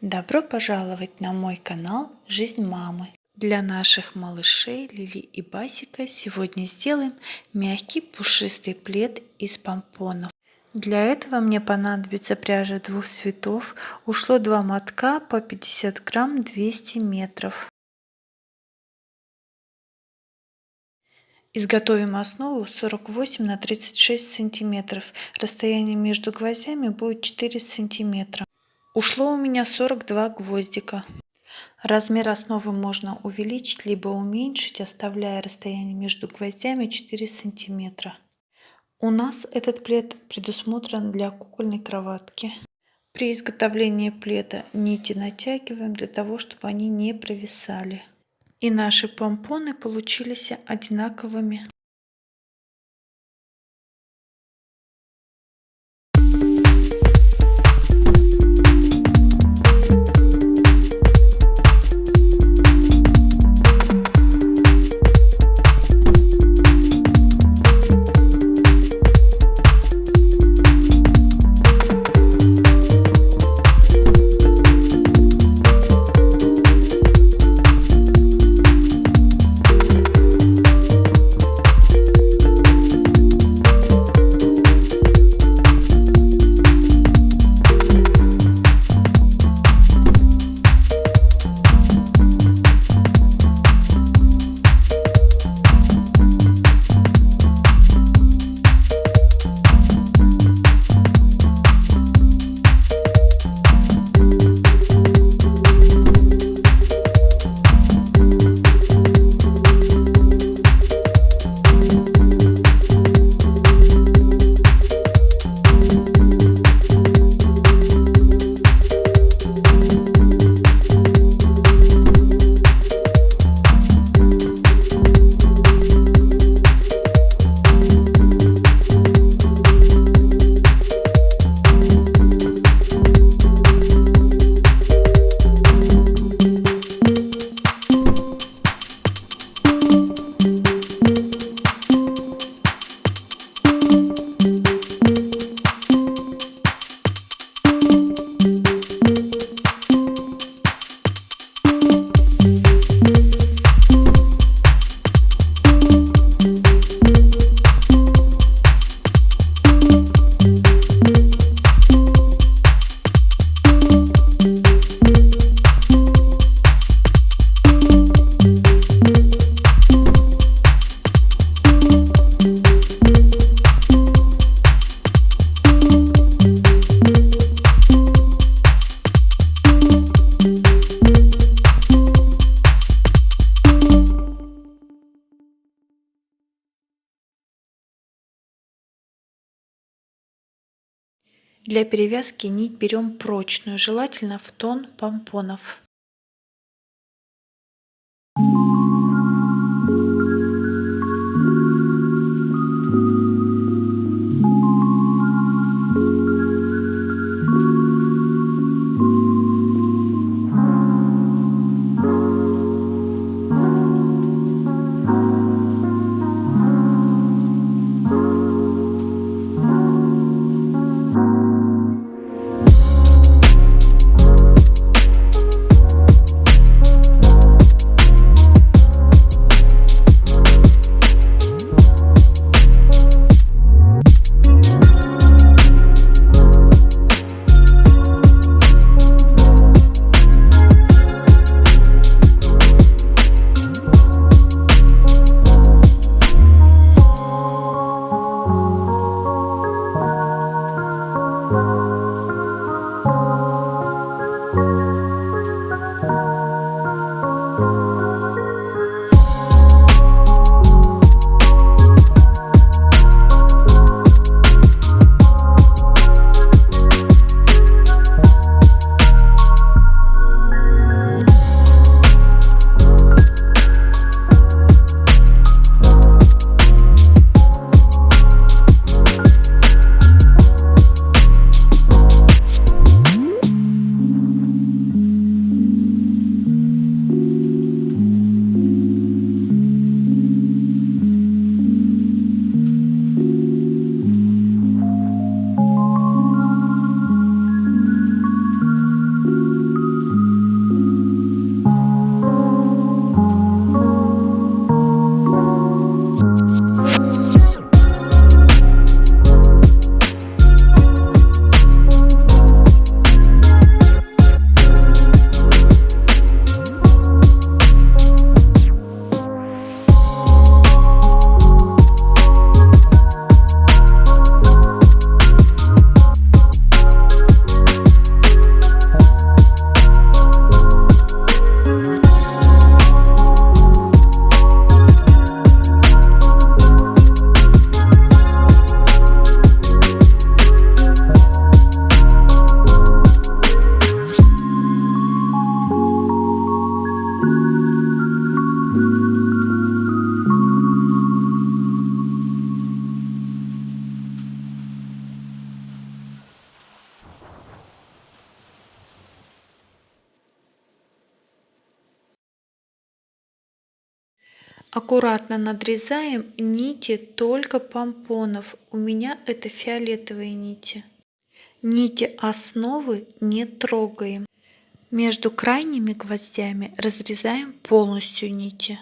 Добро пожаловать на мой канал «Жизнь мамы». Для наших малышей Лили и Басика сегодня сделаем мягкий пушистый плед из помпонов. Для этого мне понадобится пряжа двух цветов, ушло 2 мотка по 50 грамм 200 метров. Изготовим основу 48 на 36 сантиметров. Расстояние между гвоздями будет 4 сантиметра. Ушло у меня 42 гвоздика. Размер основы можно увеличить либо уменьшить, оставляя расстояние между гвоздями 4 сантиметра. У нас этот плед предусмотрен для кукольной кроватки. При изготовлении пледа нити натягиваем для того, чтобы они не провисали. И наши помпоны получились одинаковыми. Для перевязки нить берем прочную, желательно в тон помпонов. Аккуратно надрезаем нити только помпонов. У меня это фиолетовые нити. Нити основы не трогаем. Между крайними гвоздями разрезаем полностью нити.